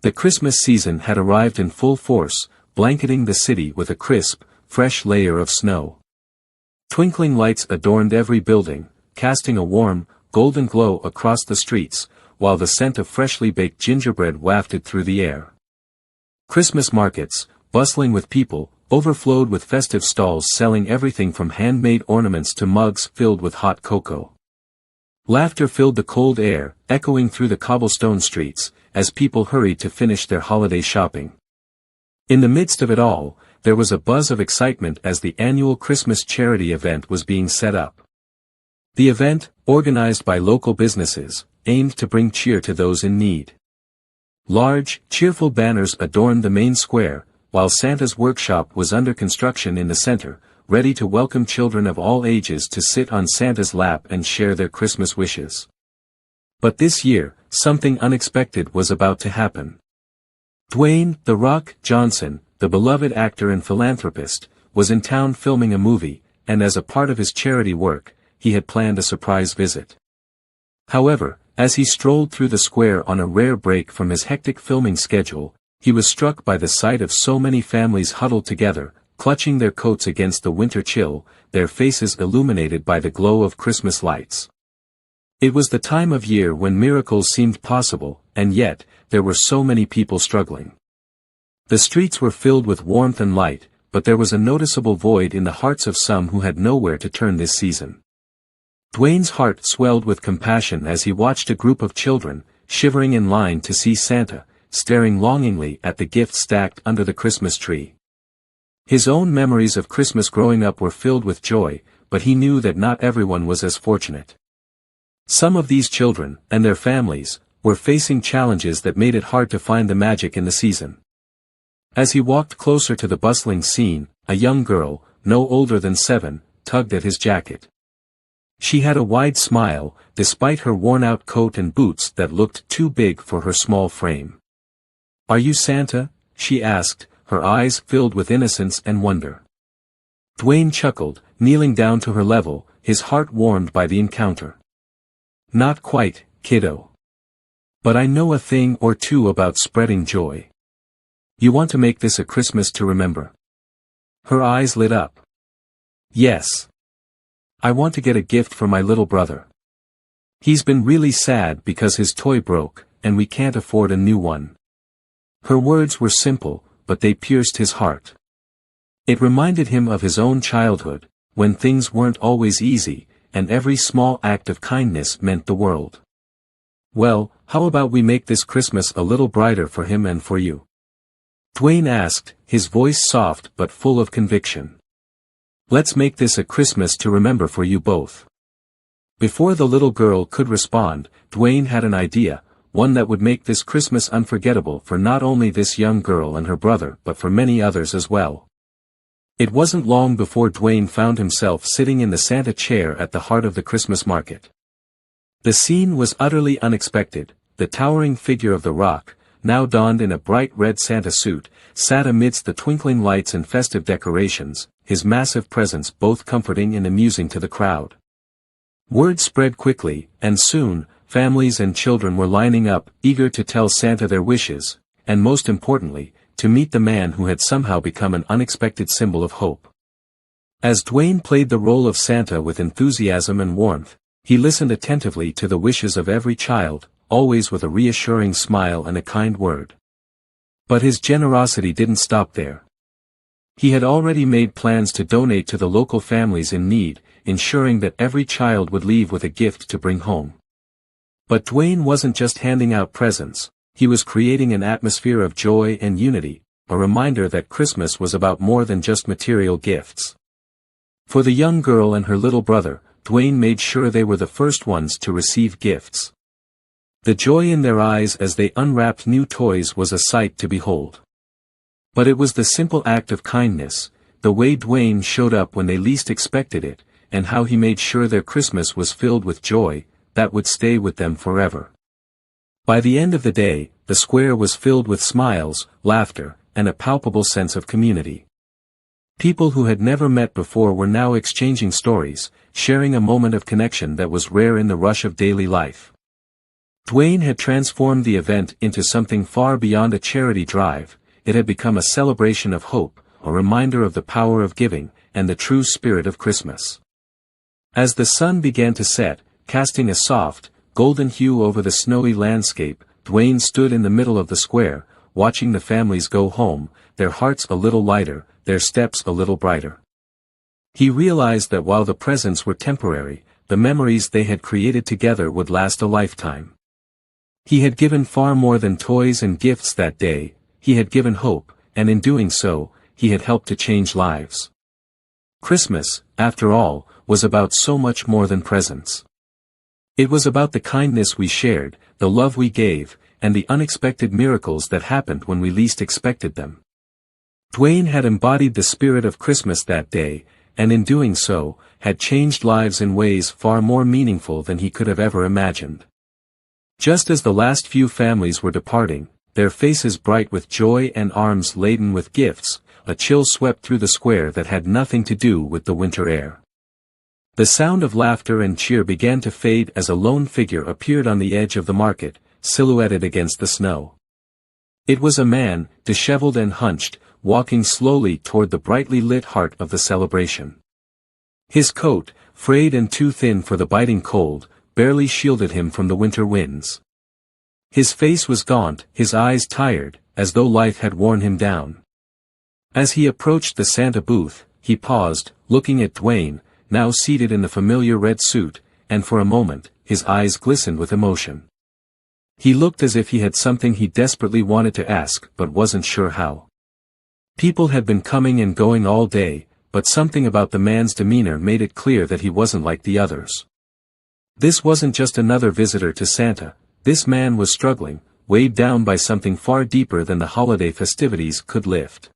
The Christmas season had arrived in full force, blanketing the city with a crisp, fresh layer of snow. Twinkling lights adorned every building, casting a warm, golden glow across the streets, while the scent of freshly baked gingerbread wafted through the air. Christmas markets, bustling with people, overflowed with festive stalls selling everything from handmade ornaments to mugs filled with hot cocoa. Laughter filled the cold air, echoing through the cobblestone streets, as people hurried to finish their holiday shopping. In the midst of it all, there was a buzz of excitement as the annual Christmas charity event was being set up. The event, organized by local businesses, aimed to bring cheer to those in need. Large, cheerful banners adorned the main square, while Santa's workshop was under construction in the center, ready to welcome children of all ages to sit on Santa's lap and share their Christmas wishes. But this year, something unexpected was about to happen. Dwayne "The Rock" Johnson, the beloved actor and philanthropist, was in town filming a movie, and as a part of his charity work, he had planned a surprise visit. However, as he strolled through the square on a rare break from his hectic filming schedule, he was struck by the sight of so many families huddled together, clutching their coats against the winter chill, their faces illuminated by the glow of Christmas lights. It was the time of year when miracles seemed possible, and yet, there were so many people struggling. The streets were filled with warmth and light, but there was a noticeable void in the hearts of some who had nowhere to turn this season. Dwayne's heart swelled with compassion as he watched a group of children, shivering in line to see Santa, staring longingly at the gifts stacked under the Christmas tree. His own memories of Christmas growing up were filled with joy, but he knew that not everyone was as fortunate. Some of these children, and their families, were facing challenges that made it hard to find the magic in the season. As he walked closer to the bustling scene, a young girl, no older than 7, tugged at his jacket. She had a wide smile, despite her worn-out coat and boots that looked too big for her small frame. "Are you Santa?" she asked, her eyes filled with innocence and wonder. Dwayne chuckled, kneeling down to her level, his heart warmed by the encounter. "Not quite, kiddo. But I know a thing or two about spreading joy. You want to make this a Christmas to remember?" Her eyes lit up. "Yes. I want to get a gift for my little brother. He's been really sad because his toy broke, and we can't afford a new one." Her words were simple, but they pierced his heart. It reminded him of his own childhood, when things weren't always easy, and every small act of kindness meant the world. "Well, how about we make this Christmas a little brighter for him and for you?" Dwayne asked, his voice soft but full of conviction. "Let's make this a Christmas to remember for you both." Before the little girl could respond, Dwayne had an idea, one that would make this Christmas unforgettable for not only this young girl and her brother but for many others as well. It wasn't long before Dwayne found himself sitting in the Santa chair at the heart of the Christmas market. The scene was utterly unexpected. The towering figure of the Rock, now donned in a bright red Santa suit, sat amidst the twinkling lights and festive decorations, his massive presence both comforting and amusing to the crowd. Word spread quickly, and soon, families and children were lining up, eager to tell Santa their wishes, and most importantly, to meet the man who had somehow become an unexpected symbol of hope. As Dwayne played the role of Santa with enthusiasm and warmth, he listened attentively to the wishes of every child, always with a reassuring smile and a kind word. But his generosity didn't stop there. He had already made plans to donate to the local families in need, ensuring that every child would leave with a gift to bring home. But Dwayne wasn't just handing out presents, he was creating an atmosphere of joy and unity, a reminder that Christmas was about more than just material gifts. For the young girl and her little brother, Dwayne made sure they were the first ones to receive gifts. The joy in their eyes as they unwrapped new toys was a sight to behold. But it was the simple act of kindness, the way Dwayne showed up when they least expected it, and how he made sure their Christmas was filled with joy, that would stay with them forever. By the end of the day, the square was filled with smiles, laughter, and a palpable sense of community. People who had never met before were now exchanging stories, sharing a moment of connection that was rare in the rush of daily life. Dwayne had transformed the event into something far beyond a charity drive. It had become a celebration of hope, a reminder of the power of giving, and the true spirit of Christmas. As the sun began to set, casting a soft, golden hue over the snowy landscape, Dwayne stood in the middle of the square, watching the families go home, their hearts a little lighter, their steps a little brighter. He realized that while the presents were temporary, the memories they had created together would last a lifetime. He had given far more than toys and gifts that day. He had given hope, and in doing so, he had helped to change lives. Christmas, after all, was about so much more than presents. It was about the kindness we shared, the love we gave, and the unexpected miracles that happened when we least expected them. Dwayne had embodied the spirit of Christmas that day, and in doing so, had changed lives in ways far more meaningful than he could have ever imagined. Just as the last few families were departing, their faces bright with joy and arms laden with gifts, a chill swept through the square that had nothing to do with the winter air. The sound of laughter and cheer began to fade as a lone figure appeared on the edge of the market, silhouetted against the snow. It was a man, disheveled and hunched, walking slowly toward the brightly lit heart of the celebration. His coat, frayed and too thin for the biting cold, barely shielded him from the winter winds. His face was gaunt, his eyes tired, as though life had worn him down. As he approached the Santa booth, he paused, looking at Dwayne, now seated in the familiar red suit, and for a moment, his eyes glistened with emotion. He looked as if he had something he desperately wanted to ask but wasn't sure how. People had been coming and going all day, but something about the man's demeanor made it clear that he wasn't like the others. This wasn't just another visitor to Santa. This man was struggling, weighed down by something far deeper than the holiday festivities could lift.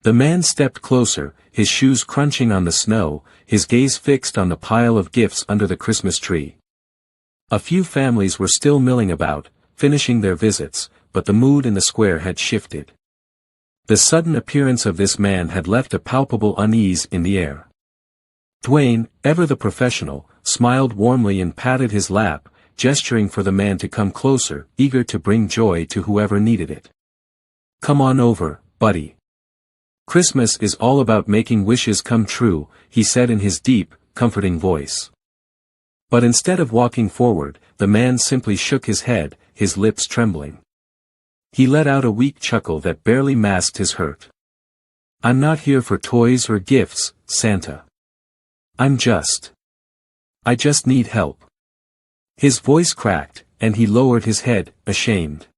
The man stepped closer, his shoes crunching on the snow, his gaze fixed on the pile of gifts under the Christmas tree. A few families were still milling about, finishing their visits, but the mood in the square had shifted. The sudden appearance of this man had left a palpable unease in the air. Dwayne, ever the professional, smiled warmly and patted his lap, gesturing for the man to come closer, eager to bring joy to whoever needed it. "Come on over, buddy. Christmas is all about making wishes come true," he said in his deep, comforting voice. But instead of walking forward, the man simply shook his head, his lips trembling. He let out a weak chuckle that barely masked his hurt. "I'm not here for toys or gifts, Santa. I just need help." His voice cracked, and he lowered his head, ashamed.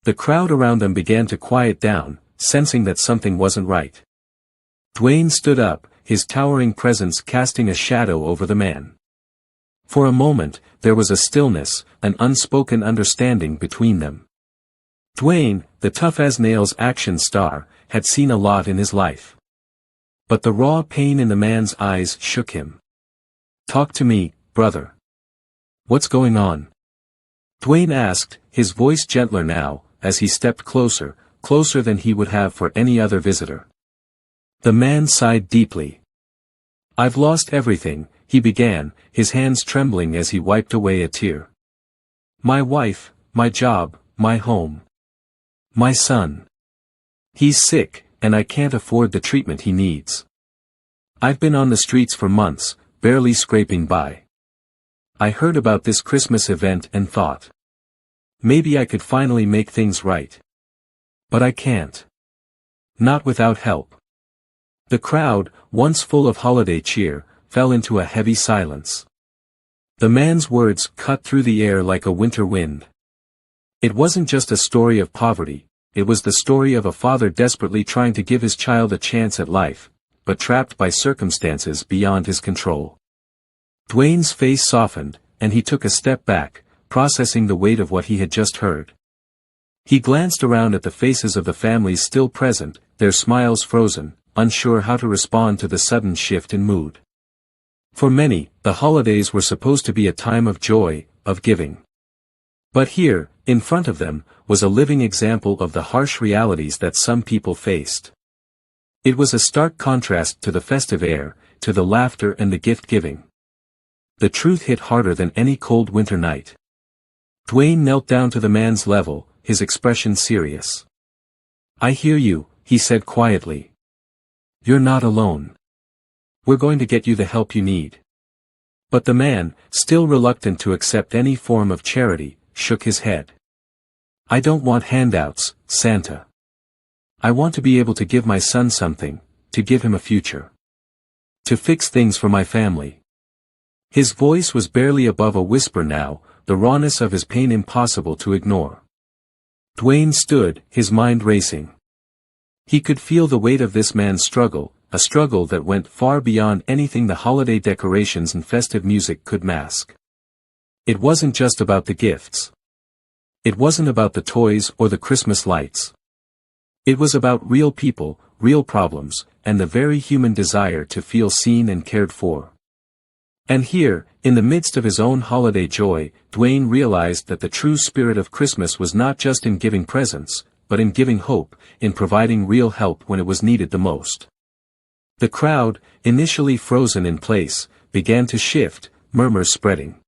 The crowd around them began to quiet down, sensing that something wasn't right. Dwayne stood up, his towering presence casting a shadow over the man. For a moment, there was a stillness, an unspoken understanding between them. Dwayne, the tough-as-nails action star, had seen a lot in his life. But the raw pain in the man's eyes shook him. "Talk to me, brother. What's going on?" Dwayne asked, his voice gentler now, as he stepped closer, closer than he would have for any other visitor. The man sighed deeply. "I've lost everything," he began, his hands trembling as he wiped away a tear. "My wife, my job, my home. My son. He's sick, and I can't afford the treatment he needs. I've been on the streets for months, barely scraping by. I heard about this Christmas event and thought, maybe I could finally make things right. But I can't. Not without help." The crowd, once full of holiday cheer, fell into a heavy silence. The man's words cut through the air like a winter wind. It wasn't just a story of poverty, it was the story of a father desperately trying to give his child a chance at life, but trapped by circumstances beyond his control. Dwayne's face softened, and he took a step back, processing the weight of what he had just heard. He glanced around at the faces of the families still present, their smiles frozen, unsure how to respond to the sudden shift in mood. For many, the holidays were supposed to be a time of joy, of giving. But here, in front of them, was a living example of the harsh realities that some people faced. It was a stark contrast to the festive air, to the laughter and the gift-giving. The truth hit harder than any cold winter night. Dwayne knelt down to the man's level, his expression serious. "I hear you," he said quietly. "You're not alone. We're going to get you the help you need." But the man, still reluctant to accept any form of charity, shook his head. "I don't want handouts, Santa. I want to be able to give my son something, to give him a future. To fix things for my family." His voice was barely above a whisper now, the rawness of his pain impossible to ignore. Dwayne stood, his mind racing. He could feel the weight of this man's struggle, a struggle that went far beyond anything the holiday decorations and festive music could mask. It wasn't just about the gifts. It wasn't about the toys or the Christmas lights. It was about real people, real problems, and the very human desire to feel seen and cared for. And here, in the midst of his own holiday joy, Dwayne realized that the true spirit of Christmas was not just in giving presents, but in giving hope, in providing real help when it was needed the most. The crowd, initially frozen in place, began to shift, murmurs spreading.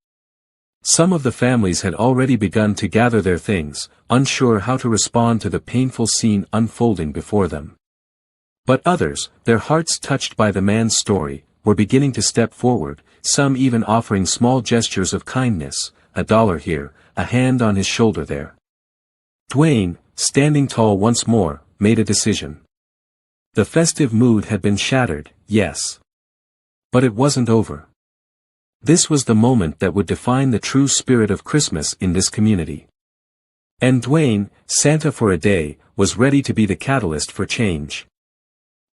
Some of the families had already begun to gather their things, unsure how to respond to the painful scene unfolding before them. But others, their hearts touched by the man's story, were beginning to step forward, some even offering small gestures of kindness, $1 here, a hand on his shoulder there. Dwayne, standing tall once more, made a decision. The festive mood had been shattered, yes. But it wasn't over. This was the moment that would define the true spirit of Christmas in this community. And Dwayne, Santa for a day, was ready to be the catalyst for change.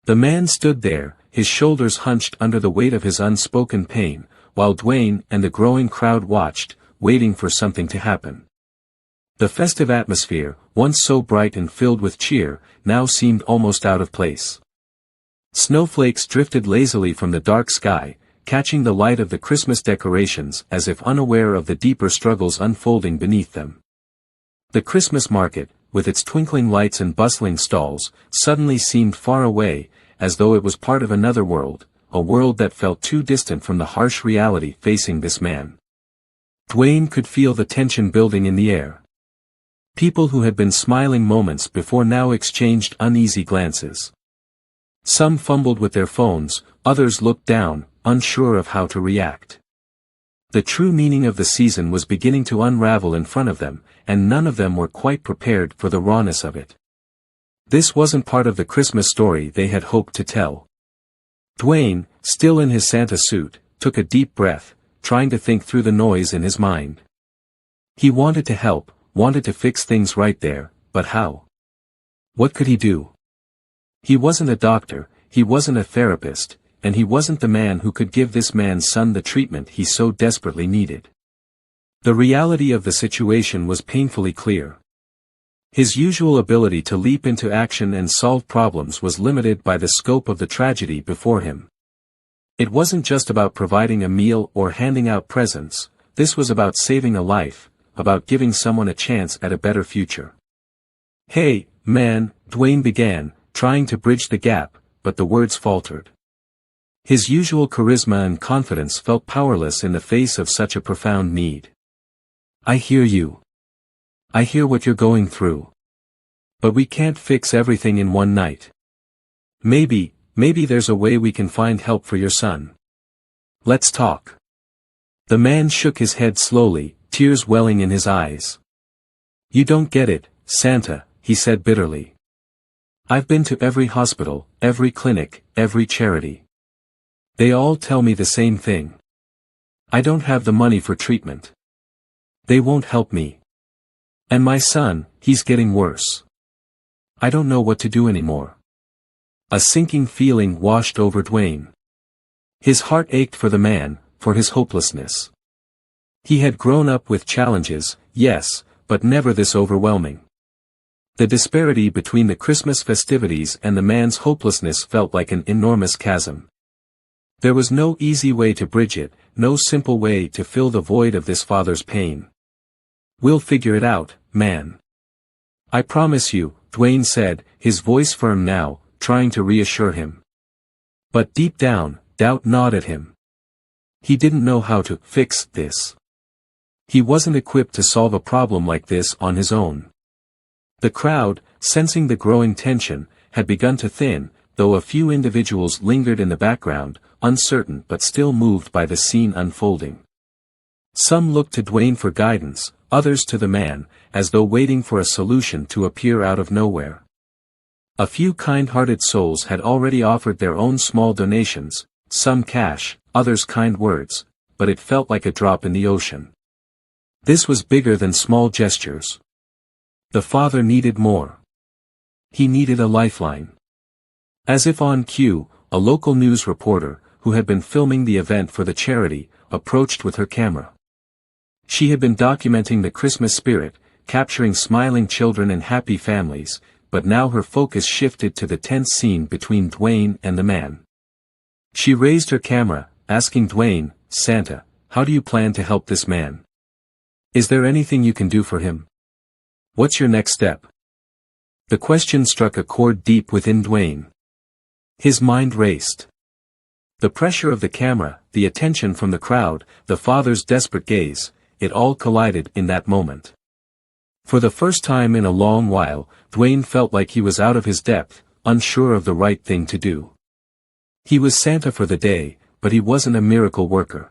The man stood there, his shoulders hunched under the weight of his unspoken pain, while Dwayne and the growing crowd watched, waiting for something to happen. The festive atmosphere, once so bright and filled with cheer, now seemed almost out of place. Snowflakes drifted lazily from the dark sky, catching the light of the Christmas decorations as if unaware of the deeper struggles unfolding beneath them. The Christmas market, with its twinkling lights and bustling stalls, suddenly seemed far away, as though it was part of another world, a world that felt too distant from the harsh reality facing this man. Dwayne could feel the tension building in the air. People who had been smiling moments before now exchanged uneasy glances. Some fumbled with their phones, others looked down, unsure of how to react. The true meaning of the season was beginning to unravel in front of them, and none of them were quite prepared for the rawness of it. This wasn't part of the Christmas story they had hoped to tell. Dwayne, still in his Santa suit, took a deep breath, trying to think through the noise in his mind. He wanted to help, wanted to fix things right there, but how? What could he do? He wasn't a doctor, he wasn't a therapist, and he wasn't the man who could give this man's son the treatment he so desperately needed. The reality of the situation was painfully clear. His usual ability to leap into action and solve problems was limited by the scope of the tragedy before him. It wasn't just about providing a meal or handing out presents, this was about saving a life, about giving someone a chance at a better future. "Hey, man," Dwayne began, trying to bridge the gap, but the words faltered. His usual charisma and confidence felt powerless in the face of such a profound need. "I hear you. I hear what you're going through. But we can't fix everything in one night. Maybe there's a way we can find help for your son. Let's talk." The man shook his head slowly, tears welling in his eyes. "You don't get it, Santa," he said bitterly. "I've been to every hospital, every clinic, every charity. They all tell me the same thing. I don't have the money for treatment. They won't help me. And my son, he's getting worse. I don't know what to do anymore." A sinking feeling washed over Dwayne. His heart ached for the man, for his hopelessness. He had grown up with challenges, yes, but never this overwhelming. The disparity between the Christmas festivities and the man's hopelessness felt like an enormous chasm. There was no easy way to bridge it, no simple way to fill the void of this father's pain. "We'll figure it out, man. I promise you," Dwayne said, his voice firm now, trying to reassure him. But deep down, doubt gnawed at him. He didn't know how to fix this. He wasn't equipped to solve a problem like this on his own. The crowd, sensing the growing tension, had begun to thin, though a few individuals lingered in the background, uncertain but still moved by the scene unfolding. Some looked to Dwayne for guidance, others to the man, as though waiting for a solution to appear out of nowhere. A few kind-hearted souls had already offered their own small donations, some cash, others kind words, but it felt like a drop in the ocean. This was bigger than small gestures. The father needed more. He needed a lifeline. As if on cue, a local news reporter, who had been filming the event for the charity, approached with her camera. She had been documenting the Christmas spirit, capturing smiling children and happy families, but now her focus shifted to the tense scene between Dwayne and the man. She raised her camera, asking Dwayne, "Santa, how do you plan to help this man? Is there anything you can do for him? What's your next step?" The question struck a chord deep within Dwayne. His mind raced. The pressure of the camera, the attention from the crowd, the father's desperate gaze, it all collided in that moment. For the first time in a long while, Dwayne felt like he was out of his depth, unsure of the right thing to do. He was Santa for the day, but he wasn't a miracle worker.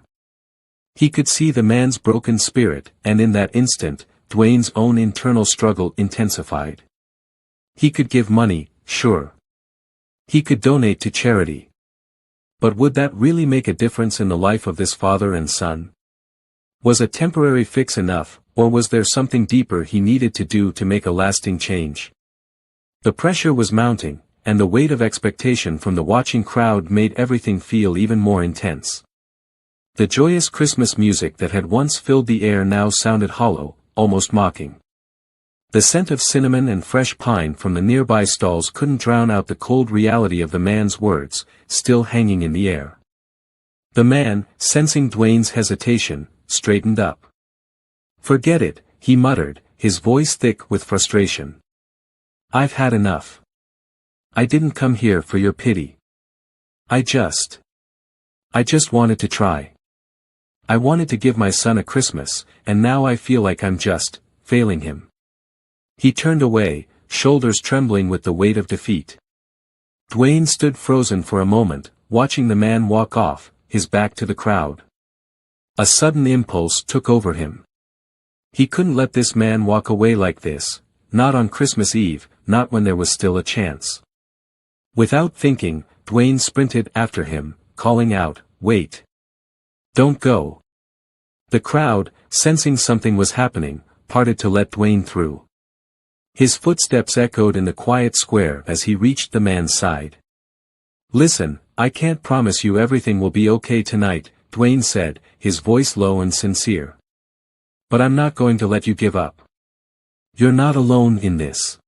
He could see the man's broken spirit, and in that instant, Dwayne's own internal struggle intensified. He could give money, sure. He could donate to charity. But would that really make a difference in the life of this father and son? Was a temporary fix enough, or was there something deeper he needed to do to make a lasting change? The pressure was mounting, and the weight of expectation from the watching crowd made everything feel even more intense. The joyous Christmas music that had once filled the air now sounded hollow, almost mocking. The scent of cinnamon and fresh pine from the nearby stalls couldn't drown out the cold reality of the man's words, still hanging in the air. The man, sensing Dwayne's hesitation, straightened up. "Forget it," he muttered, his voice thick with frustration. "I've had enough. I didn't come here for your pity. I just wanted to try. I wanted to give my son a Christmas, and now I feel like I'm just failing him." He turned away, shoulders trembling with the weight of defeat. Dwayne stood frozen for a moment, watching the man walk off, his back to the crowd. A sudden impulse took over him. He couldn't let this man walk away like this, not on Christmas Eve, not when there was still a chance. Without thinking, Dwayne sprinted after him, calling out, "Wait! Don't go!" The crowd, sensing something was happening, parted to let Dwayne through. His footsteps echoed in the quiet square as he reached the man's side. "Listen, I can't promise you everything will be okay tonight," Dwayne said, his voice low and sincere. "But I'm not going to let you give up. You're not alone in this."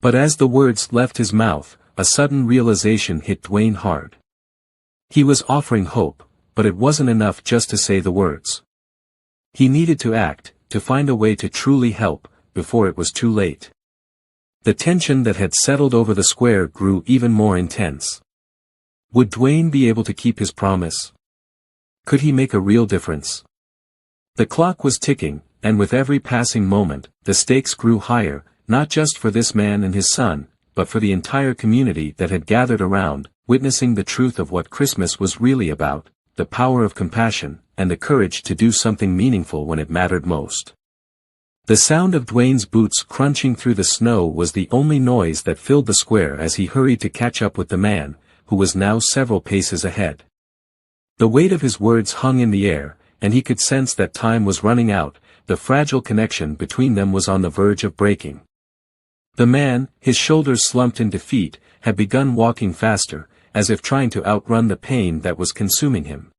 But as the words left his mouth, a sudden realization hit Dwayne hard. He was offering hope, but it wasn't enough just to say the words. He needed to act, to find a way to truly help, before it was too late. The tension that had settled over the square grew even more intense. Would Dwayne be able to keep his promise? Could he make a real difference? The clock was ticking, and with every passing moment, the stakes grew higher, not just for this man and his son, but for the entire community that had gathered around, witnessing the truth of what Christmas was really about, the power of compassion, and the courage to do something meaningful when it mattered most. The sound of Dwayne's boots crunching through the snow was the only noise that filled the square as he hurried to catch up with the man, who was now several paces ahead. The weight of his words hung in the air, and he could sense that time was running out, the fragile connection between them was on the verge of breaking. The man, his shoulders slumped in defeat, had begun walking faster, as if trying to outrun the pain that was consuming him.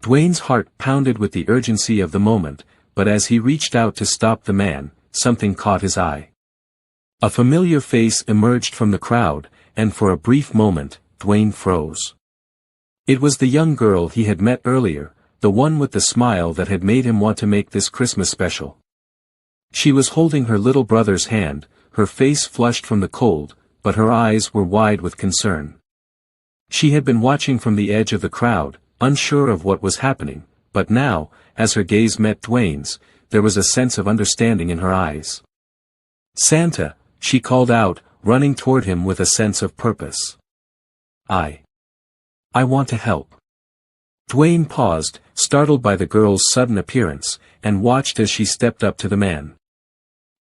Dwayne's heart pounded with the urgency of the moment, but as he reached out to stop the man, something caught his eye. A familiar face emerged from the crowd, and for a brief moment, Dwayne froze. It was the young girl he had met earlier, the one with the smile that had made him want to make this Christmas special. She was holding her little brother's hand, her face flushed from the cold, but her eyes were wide with concern. She had been watching from the edge of the crowd, unsure of what was happening, but now, as her gaze met Dwayne's, there was a sense of understanding in her eyes. "Santa," she called out, running toward him with a sense of purpose. I want to help." Dwayne paused, startled by the girl's sudden appearance, and watched as she stepped up to the man.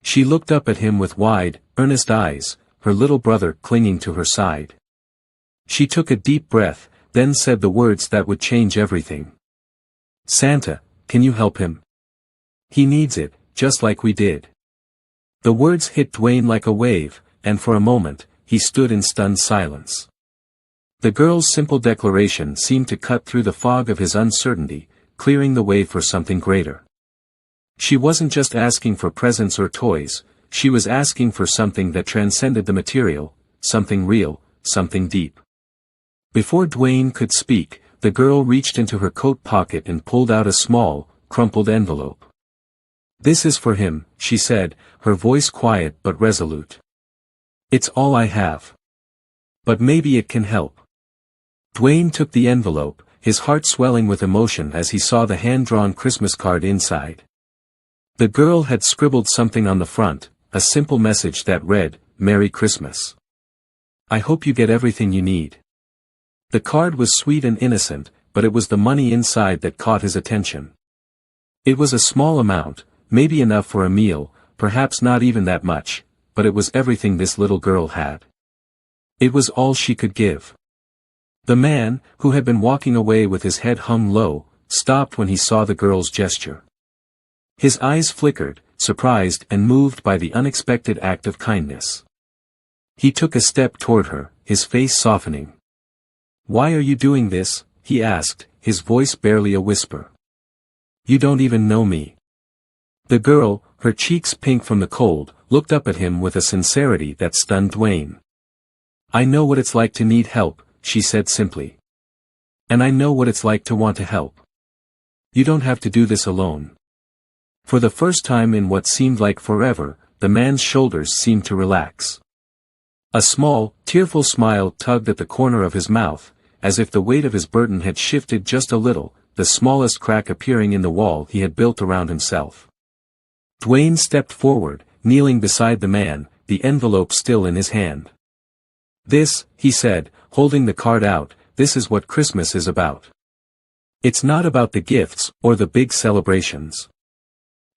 She looked up at him with wide, earnest eyes, her little brother clinging to her side. She took a deep breath, then said the words that would change everything. "Santa, can you help him? He needs it, just like we did." The words hit Dwayne like a wave, and for a moment, he stood in stunned silence. The girl's simple declaration seemed to cut through the fog of his uncertainty, clearing the way for something greater. She wasn't just asking for presents or toys, she was asking for something that transcended the material, something real, something deep. Before Dwayne could speak, the girl reached into her coat pocket and pulled out a small, crumpled envelope. "This is for him," she said, her voice quiet but resolute. "It's all I have. But maybe it can help." Dwayne took the envelope, his heart swelling with emotion as he saw the hand-drawn Christmas card inside. The girl had scribbled something on the front, a simple message that read, "Merry Christmas. I hope you get everything you need." The card was sweet and innocent, but it was the money inside that caught his attention. It was a small amount, maybe enough for a meal, perhaps not even that much, but it was everything this little girl had. It was all she could give. The man, who had been walking away with his head hung low, stopped when he saw the girl's gesture. His eyes flickered, surprised and moved by the unexpected act of kindness. He took a step toward her, his face softening. "Why are you doing this?" he asked, his voice barely a whisper. "You don't even know me." The girl, her cheeks pink from the cold, looked up at him with a sincerity that stunned Dwayne. "I know what it's like to need help," she said simply. "And I know what it's like to want to help. You don't have to do this alone." For the first time in what seemed like forever, the man's shoulders seemed to relax. A small, tearful smile tugged at the corner of his mouth, as if the weight of his burden had shifted just a little, the smallest crack appearing in the wall he had built around himself. Dwayne stepped forward, kneeling beside the man, the envelope still in his hand. "This," he said, holding the card out, "this is what Christmas is about. It's not about the gifts, or the big celebrations.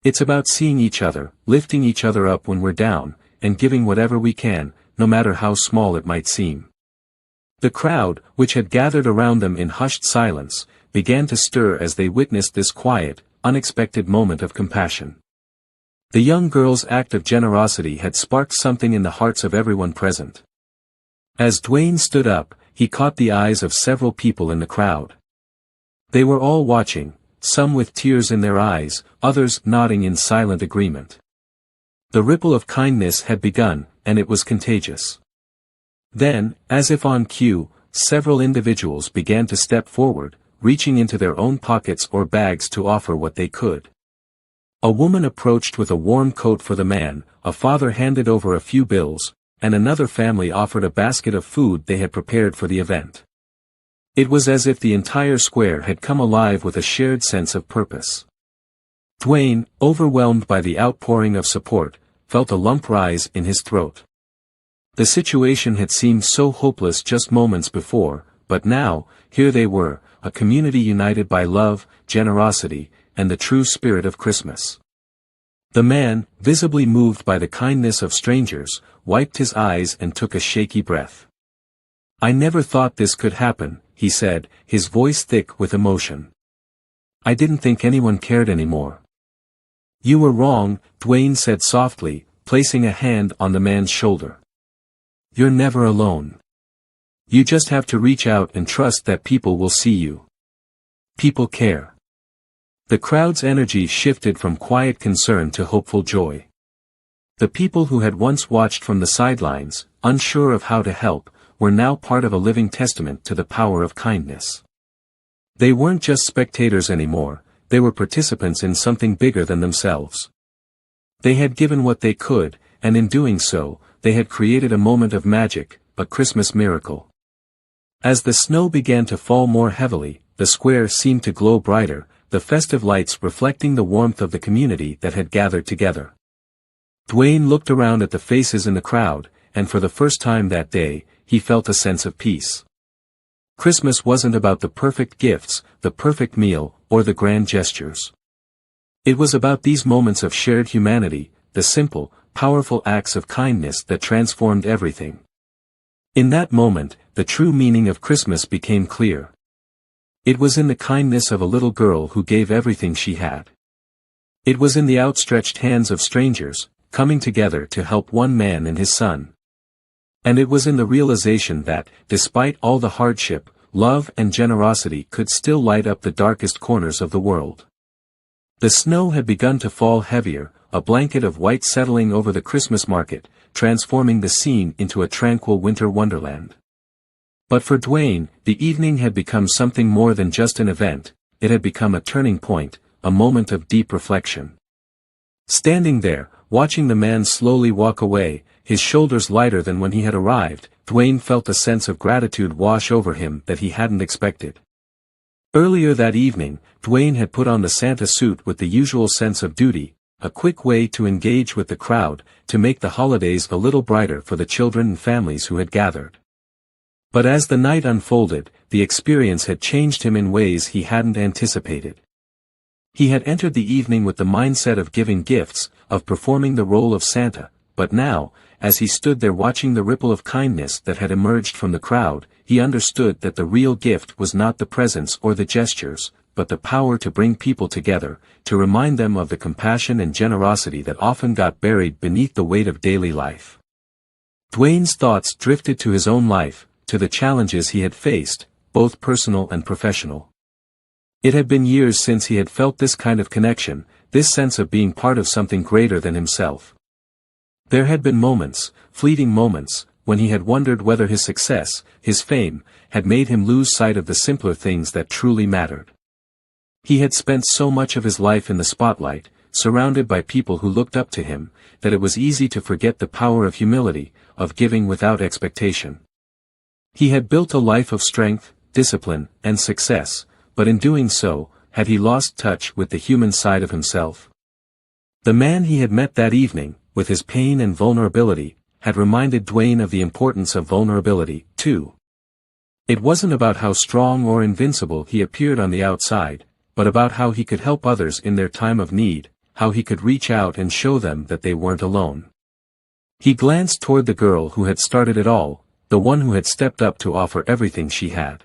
It's about seeing each other, lifting each other up when we're down, and giving whatever we can, no matter how small it might seem." The crowd, which had gathered around them in hushed silence, began to stir as they witnessed this quiet, unexpected moment of compassion. The young girl's act of generosity had sparked something in the hearts of everyone present. As Dwayne stood up, he caught the eyes of several people in the crowd. They were all watching, some with tears in their eyes, others nodding in silent agreement. The ripple of kindness had begun, and it was contagious. Then, as if on cue, several individuals began to step forward, reaching into their own pockets or bags to offer what they could. A woman approached with a warm coat for the man, a father handed over a few bills, and another family offered a basket of food they had prepared for the event. It was as if the entire square had come alive with a shared sense of purpose. Dwayne, overwhelmed by the outpouring of support, felt a lump rise in his throat. The situation had seemed so hopeless just moments before, but now, here they were, a community united by love, generosity, and the true spirit of Christmas. The man, visibly moved by the kindness of strangers, wiped his eyes and took a shaky breath. "I never thought this could happen," he said, his voice thick with emotion. "I didn't think anyone cared anymore." "You were wrong," Dwayne said softly, placing a hand on the man's shoulder. "You're never alone. You just have to reach out and trust that people will see you. People care." The crowd's energy shifted from quiet concern to hopeful joy. The people who had once watched from the sidelines, unsure of how to help, were now part of a living testament to the power of kindness. They weren't just spectators anymore, they were participants in something bigger than themselves. They had given what they could, and in doing so, they had created a moment of magic, a Christmas miracle. As the snow began to fall more heavily, the square seemed to glow brighter, the festive lights reflecting the warmth of the community that had gathered together. Dwayne looked around at the faces in the crowd, and for the first time that day, he felt a sense of peace. Christmas wasn't about the perfect gifts, the perfect meal, or the grand gestures. It was about these moments of shared humanity, the simple, powerful acts of kindness that transformed everything. In that moment, the true meaning of Christmas became clear. It was in the kindness of a little girl who gave everything she had. It was in the outstretched hands of strangers, coming together to help one man and his son. And it was in the realization that, despite all the hardship, love and generosity could still light up the darkest corners of the world. The snow had begun to fall heavier, a blanket of white settling over the Christmas market, transforming the scene into a tranquil winter wonderland. But for Dwayne, the evening had become something more than just an event, it had become a turning point, a moment of deep reflection. Standing there, watching the man slowly walk away, his shoulders lighter than when he had arrived, Dwayne felt a sense of gratitude wash over him that he hadn't expected. Earlier that evening, Dwayne had put on the Santa suit with the usual sense of duty, a quick way to engage with the crowd, to make the holidays a little brighter for the children and families who had gathered. But as the night unfolded, the experience had changed him in ways he hadn't anticipated. He had entered the evening with the mindset of giving gifts, of performing the role of Santa, but now, as he stood there watching the ripple of kindness that had emerged from the crowd, he understood that the real gift was not the presents or the gestures, but the power to bring people together, to remind them of the compassion and generosity that often got buried beneath the weight of daily life. Dwayne's thoughts drifted to his own life, to the challenges he had faced, both personal and professional. It had been years since he had felt this kind of connection, this sense of being part of something greater than himself. There had been moments, fleeting moments, when he had wondered whether his success, his fame, had made him lose sight of the simpler things that truly mattered. He had spent so much of his life in the spotlight, surrounded by people who looked up to him, that it was easy to forget the power of humility, of giving without expectation. He had built a life of strength, discipline, and success, but in doing so, had he lost touch with the human side of himself? The man he had met that evening, with his pain and vulnerability, had reminded Dwayne of the importance of vulnerability, too. It wasn't about how strong or invincible he appeared on the outside, but about how he could help others in their time of need, how he could reach out and show them that they weren't alone. He glanced toward the girl who had started it all, the one who had stepped up to offer everything she had.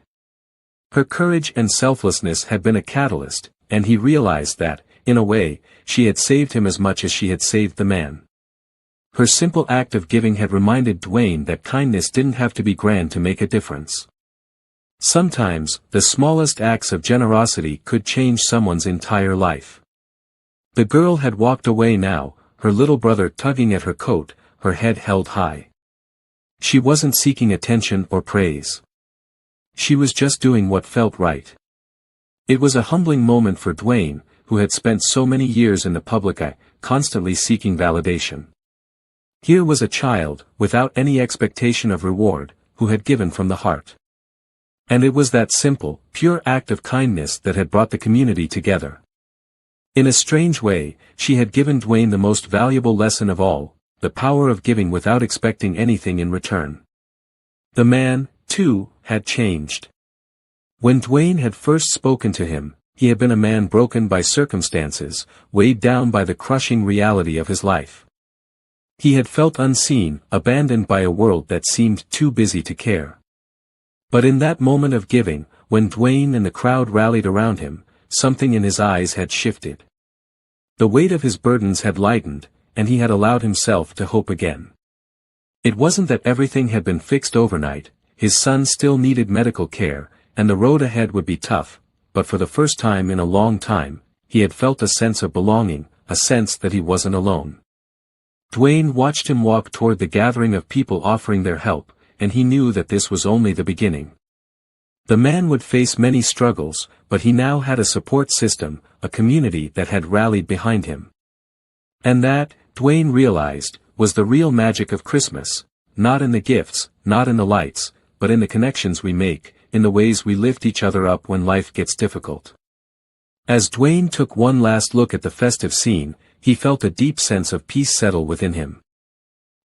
Her courage and selflessness had been a catalyst, and he realized that, in a way, she had saved him as much as she had saved the man. Her simple act of giving had reminded Dwayne that kindness didn't have to be grand to make a difference. Sometimes, the smallest acts of generosity could change someone's entire life. The girl had walked away now, her little brother tugging at her coat, her head held high. She wasn't seeking attention or praise. She was just doing what felt right. It was a humbling moment for Dwayne, who had spent so many years in the public eye, constantly seeking validation. Here was a child, without any expectation of reward, who had given from the heart. And it was that simple, pure act of kindness that had brought the community together. In a strange way, she had given Dwayne the most valuable lesson of all, the power of giving without expecting anything in return. The man, too, had changed. When Dwayne had first spoken to him, he had been a man broken by circumstances, weighed down by the crushing reality of his life. He had felt unseen, abandoned by a world that seemed too busy to care. But in that moment of giving, when Dwayne and the crowd rallied around him, something in his eyes had shifted. The weight of his burdens had lightened, and he had allowed himself to hope again. It wasn't that everything had been fixed overnight, his son still needed medical care, and the road ahead would be tough, but for the first time in a long time, he had felt a sense of belonging, a sense that he wasn't alone. Dwayne watched him walk toward the gathering of people offering their help, and he knew that this was only the beginning. The man would face many struggles, but he now had a support system, a community that had rallied behind him. And that, Dwayne realized, was the real magic of Christmas, not in the gifts, not in the lights, but in the connections we make, in the ways we lift each other up when life gets difficult. As Dwayne took one last look at the festive scene, he felt a deep sense of peace settle within him.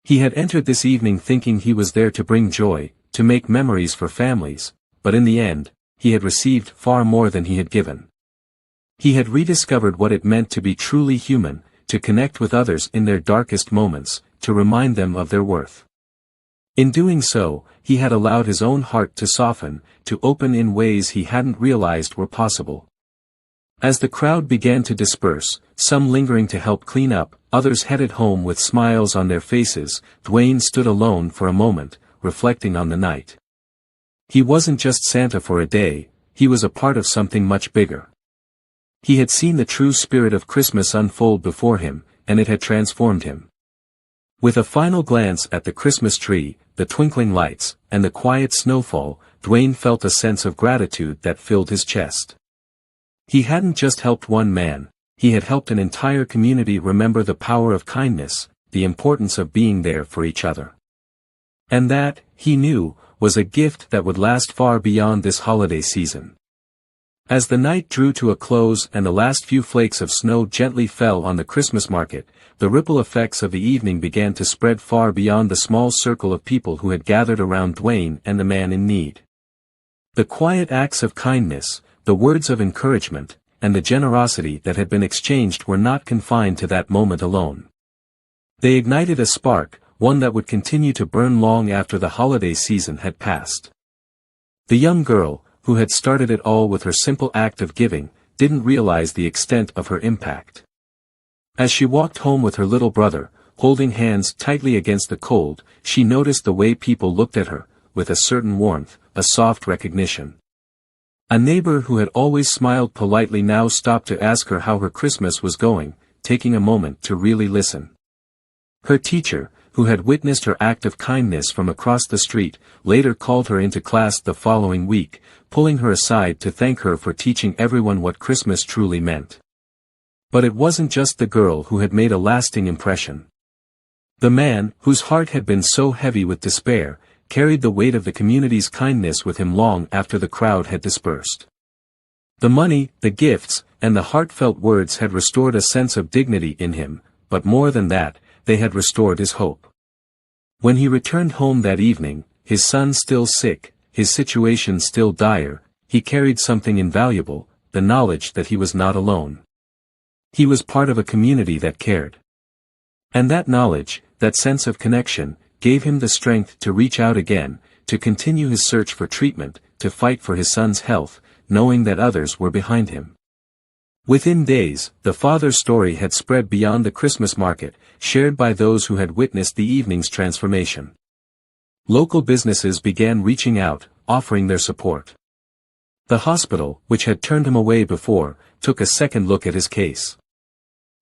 He had entered this evening thinking he was there to bring joy, to make memories for families, but in the end, he had received far more than he had given. He had rediscovered what it meant to be truly human, to connect with others in their darkest moments, to remind them of their worth. In doing so, he had allowed his own heart to soften, to open in ways he hadn't realized were possible. As the crowd began to disperse, some lingering to help clean up, others headed home with smiles on their faces, Dwayne stood alone for a moment, reflecting on the night. He wasn't just Santa for a day, he was a part of something much bigger. He had seen the true spirit of Christmas unfold before him, and it had transformed him. With a final glance at the Christmas tree, the twinkling lights, and the quiet snowfall, Dwayne felt a sense of gratitude that filled his chest. He hadn't just helped one man, he had helped an entire community remember the power of kindness, the importance of being there for each other. And that, he knew, was a gift that would last far beyond this holiday season. As the night drew to a close and the last few flakes of snow gently fell on the Christmas market, the ripple effects of the evening began to spread far beyond the small circle of people who had gathered around Dwayne and the man in need. The quiet acts of kindness, the words of encouragement, and the generosity that had been exchanged were not confined to that moment alone. They ignited a spark, one that would continue to burn long after the holiday season had passed. The young girl, who had started it all with her simple act of giving, didn't realize the extent of her impact. As she walked home with her little brother, holding hands tightly against the cold, she noticed the way people looked at her, with a certain warmth, a soft recognition. A neighbor who had always smiled politely now stopped to ask her how her Christmas was going, taking a moment to really listen. Her teacher, who had witnessed her act of kindness from across the street, later called her into class the following week, pulling her aside to thank her for teaching everyone what Christmas truly meant. But it wasn't just the girl who had made a lasting impression. The man, whose heart had been so heavy with despair, carried the weight of the community's kindness with him long after the crowd had dispersed. The money, the gifts, and the heartfelt words had restored a sense of dignity in him, but more than that, they had restored his hope. When he returned home that evening, his son still sick, his situation still dire, he carried something invaluable, the knowledge that he was not alone. He was part of a community that cared. And that knowledge, that sense of connection, gave him the strength to reach out again, to continue his search for treatment, to fight for his son's health, knowing that others were behind him. Within days, the father's story had spread beyond the Christmas market, shared by those who had witnessed the evening's transformation. Local businesses began reaching out, offering their support. The hospital, which had turned him away before, took a second look at his case.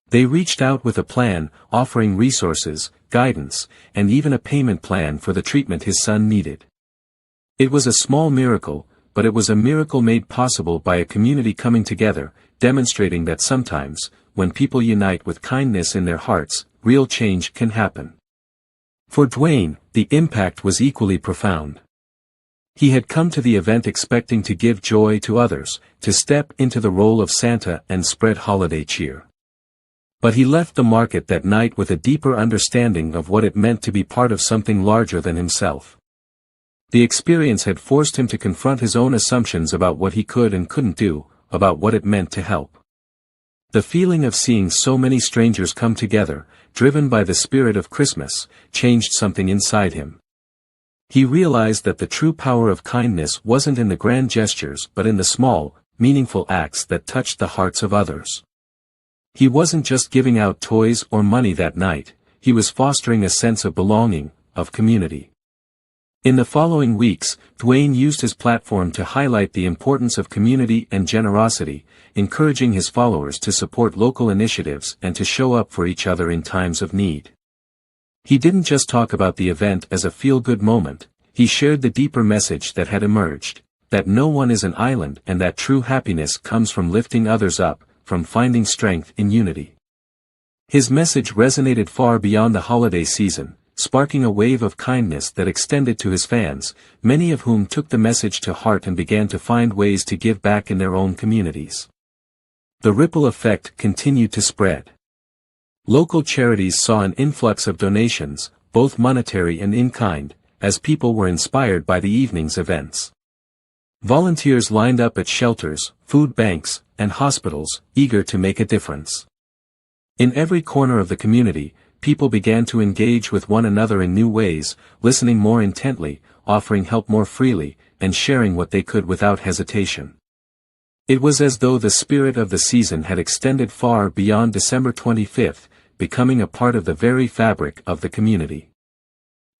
They reached out with a plan, offering resources, guidance, and even a payment plan for the treatment his son needed. It was a small miracle, but it was a miracle made possible by a community coming together, demonstrating that sometimes, when people unite with kindness in their hearts, real change can happen. For Dwayne, the impact was equally profound. He had come to the event expecting to give joy to others, to step into the role of Santa and spread holiday cheer. But he left the market that night with a deeper understanding of what it meant to be part of something larger than himself. The experience had forced him to confront his own assumptions about what he could and couldn't do, about what it meant to help. The feeling of seeing so many strangers come together, driven by the spirit of Christmas, changed something inside him. He realized that the true power of kindness wasn't in the grand gestures but in the small, meaningful acts that touched the hearts of others. He wasn't just giving out toys or money that night, he was fostering a sense of belonging, of community. In the following weeks, Dwayne used his platform to highlight the importance of community and generosity, encouraging his followers to support local initiatives and to show up for each other in times of need. He didn't just talk about the event as a feel-good moment, he shared the deeper message that had emerged, that no one is an island and that true happiness comes from lifting others up, from finding strength in unity. His message resonated far beyond the holiday season, sparking a wave of kindness that extended to his fans, many of whom took the message to heart and began to find ways to give back in their own communities. The ripple effect continued to spread. Local charities saw an influx of donations, both monetary and in-kind, as people were inspired by the evening's events. Volunteers lined up at shelters, food banks, and hospitals, eager to make a difference. In every corner of the community, people began to engage with one another in new ways, listening more intently, offering help more freely, and sharing what they could without hesitation. It was as though the spirit of the season had extended far beyond December 25th, becoming a part of the very fabric of the community.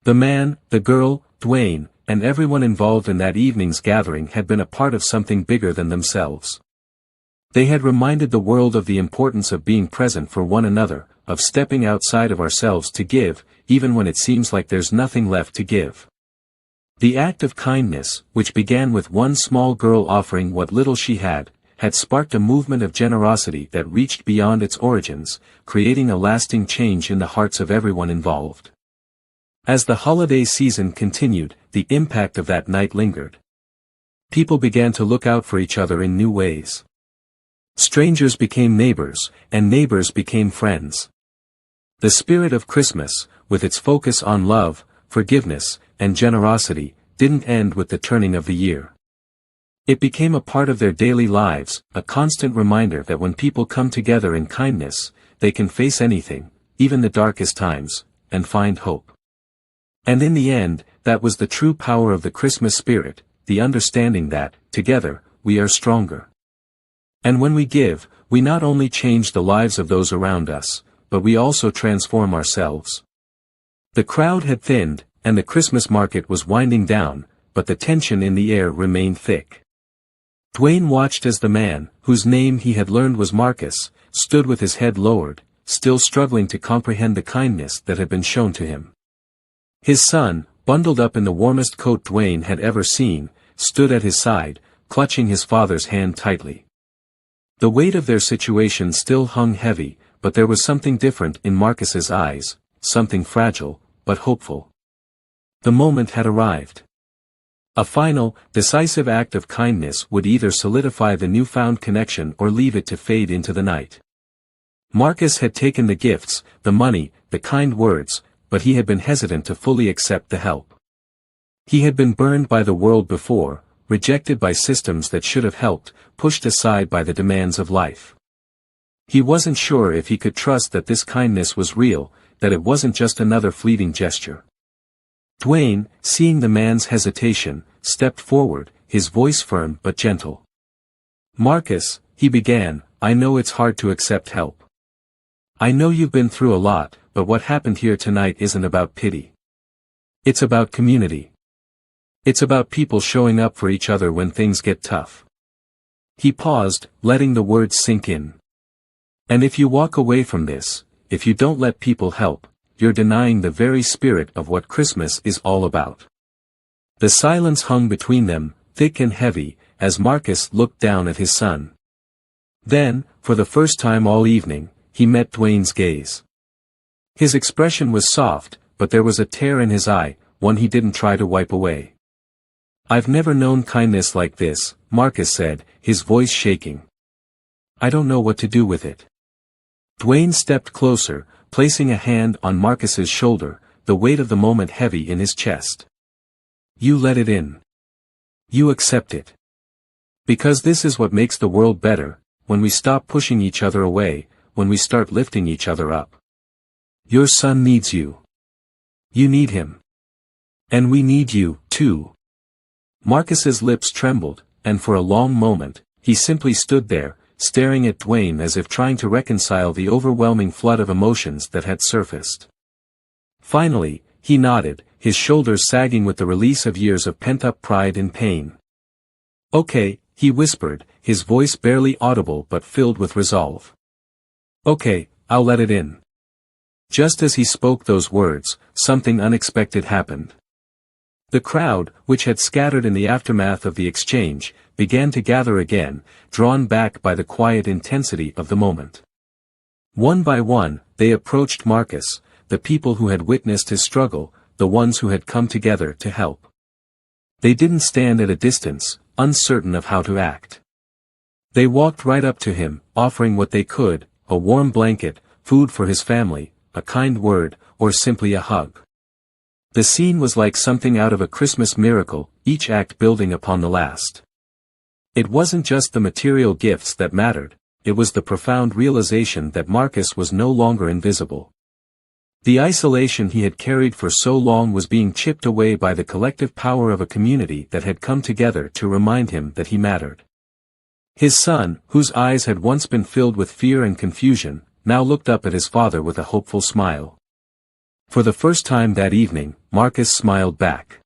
The man, the girl, Dwayne, and everyone involved in that evening's gathering had been a part of something bigger than themselves. They had reminded the world of the importance of being present for one another, of stepping outside of ourselves to give, even when it seems like there's nothing left to give. The act of kindness, which began with one small girl offering what little she had sparked a movement of generosity that reached beyond its origins, creating a lasting change in the hearts of everyone involved. As the holiday season continued, the impact of that night lingered. People began to look out for each other in new ways. Strangers became neighbors, and neighbors became friends. The spirit of Christmas, with its focus on love, forgiveness, and generosity, didn't end with the turning of the year. It became a part of their daily lives, a constant reminder that when people come together in kindness, they can face anything, even the darkest times, and find hope. And in the end, that was the true power of the Christmas spirit, the understanding that, together, we are stronger. And when we give, we not only change the lives of those around us, but we also transform ourselves. The crowd had thinned, and the Christmas market was winding down, but the tension in the air remained thick. Dwayne watched as the man, whose name he had learned was Marcus, stood with his head lowered, still struggling to comprehend the kindness that had been shown to him. His son, bundled up in the warmest coat Dwayne had ever seen, stood at his side, clutching his father's hand tightly. The weight of their situation still hung heavy, but there was something different in Marcus's eyes, something fragile, but hopeful. The moment had arrived. A final, decisive act of kindness would either solidify the newfound connection or leave it to fade into the night. Marcus had taken the gifts, the money, the kind words, but he had been hesitant to fully accept the help. He had been burned by the world before, rejected by systems that should have helped, pushed aside by the demands of life. He wasn't sure if he could trust that this kindness was real, that it wasn't just another fleeting gesture. Dwayne, seeing the man's hesitation, stepped forward, his voice firm but gentle. "Marcus," he began, "I know it's hard to accept help. I know you've been through a lot, but what happened here tonight isn't about pity. It's about community. It's about people showing up for each other when things get tough." He paused, letting the words sink in. "And if you walk away from this, if you don't let people help, you're denying the very spirit of what Christmas is all about." The silence hung between them, thick and heavy, as Marcus looked down at his son. Then, for the first time all evening, he met Dwayne's gaze. His expression was soft, but there was a tear in his eye, one he didn't try to wipe away. "I've never known kindness like this," Marcus said, his voice shaking. "I don't know what to do with it." Dwayne stepped closer, placing a hand on Marcus's shoulder, the weight of the moment heavy in his chest. "You let it in. You accept it. Because this is what makes the world better, when we stop pushing each other away, when we start lifting each other up. Your son needs you. You need him. And we need you, too." Marcus's lips trembled, and for a long moment, he simply stood there, staring at Dwayne as if trying to reconcile the overwhelming flood of emotions that had surfaced. Finally, he nodded, his shoulders sagging with the release of years of pent-up pride and pain. "Okay," he whispered, his voice barely audible but filled with resolve. "Okay, I'll let it in." Just as he spoke those words, something unexpected happened. The crowd, which had scattered in the aftermath of the exchange, began to gather again, drawn back by the quiet intensity of the moment. One by one, they approached Marcus, the people who had witnessed his struggle, the ones who had come together to help. They didn't stand at a distance, uncertain of how to act. They walked right up to him, offering what they could, a warm blanket, food for his family, a kind word, or simply a hug. The scene was like something out of a Christmas miracle, each act building upon the last. It wasn't just the material gifts that mattered, it was the profound realization that Marcus was no longer invisible. The isolation he had carried for so long was being chipped away by the collective power of a community that had come together to remind him that he mattered. His son, whose eyes had once been filled with fear and confusion, now looked up at his father with a hopeful smile. For the first time that evening, Marcus smiled back.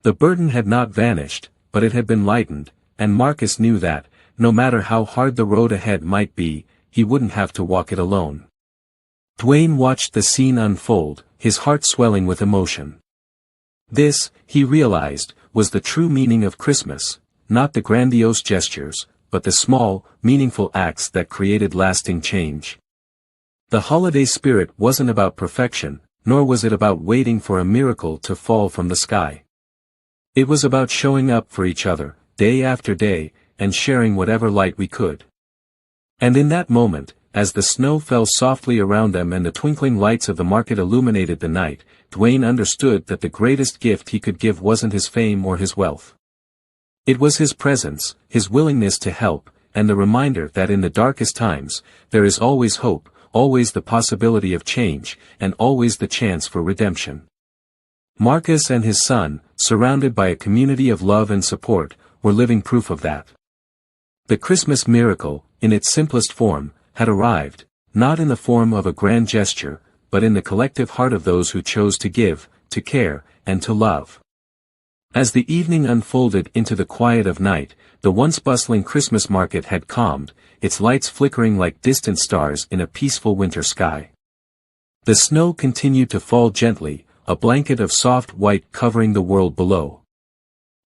The burden had not vanished, but it had been lightened, and Marcus knew that, no matter how hard the road ahead might be, he wouldn't have to walk it alone. Dwayne watched the scene unfold, his heart swelling with emotion. This, he realized, was the true meaning of Christmas, not the grandiose gestures, but the small, meaningful acts that created lasting change. The holiday spirit wasn't about perfection, nor was it about waiting for a miracle to fall from the sky. It was about showing up for each other, day after day, and sharing whatever light we could. And in that moment, as the snow fell softly around them and the twinkling lights of the market illuminated the night, Dwayne understood that the greatest gift he could give wasn't his fame or his wealth. It was his presence, his willingness to help, and the reminder that in the darkest times, there is always hope, always the possibility of change, and always the chance for redemption. Marcus and his son, surrounded by a community of love and support, were living proof of that. The Christmas miracle, in its simplest form, had arrived, not in the form of a grand gesture, but in the collective heart of those who chose to give, to care, and to love. As the evening unfolded into the quiet of night, the once bustling Christmas market had calmed, its lights flickering like distant stars in a peaceful winter sky. The snow continued to fall gently, a blanket of soft white covering the world below.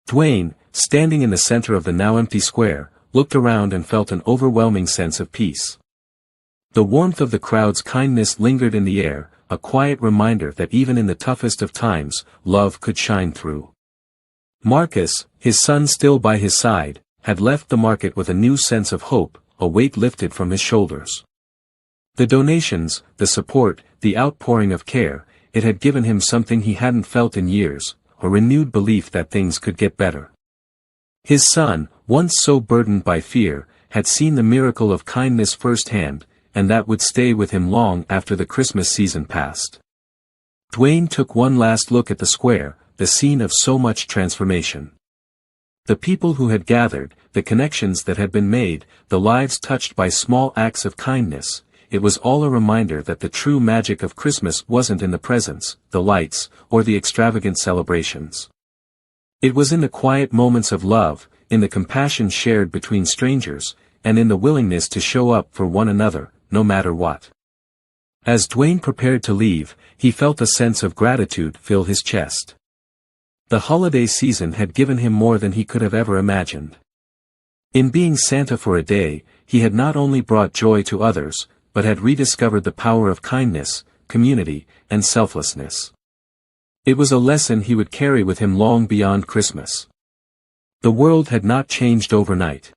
Dwayne, standing in the center of the now empty square, looked around and felt an overwhelming sense of peace. The warmth of the crowd's kindness lingered in the air, a quiet reminder that even in the toughest of times, love could shine through. Marcus, his son still by his side, had left the market with a new sense of hope, a weight lifted from his shoulders. The donations, the support, the outpouring of care, it had given him something he hadn't felt in years, a renewed belief that things could get better. His son, once so burdened by fear, had seen the miracle of kindness firsthand, and that would stay with him long after the Christmas season passed. Dwayne took one last look at the square, the scene of so much transformation. The people who had gathered, the connections that had been made, the lives touched by small acts of kindness, it was all a reminder that the true magic of Christmas wasn't in the presents, the lights, or the extravagant celebrations. It was in the quiet moments of love, in the compassion shared between strangers, and in the willingness to show up for one another, no matter what. As Dwayne prepared to leave, he felt a sense of gratitude fill his chest. The holiday season had given him more than he could have ever imagined. In being Santa for a day, he had not only brought joy to others, but had rediscovered the power of kindness, community, and selflessness. It was a lesson he would carry with him long beyond Christmas. The world had not changed overnight.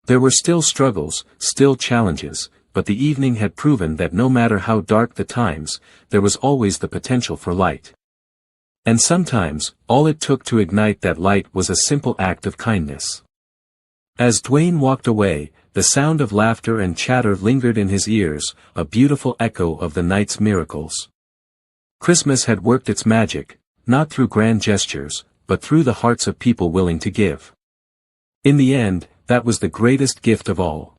There were still struggles, still challenges, but the evening had proven that no matter how dark the times, there was always the potential for light. And sometimes, all it took to ignite that light was a simple act of kindness. As Dwayne walked away, the sound of laughter and chatter lingered in his ears, a beautiful echo of the night's miracles. Christmas had worked its magic, not through grand gestures, but through the hearts of people willing to give. In the end, that was the greatest gift of all.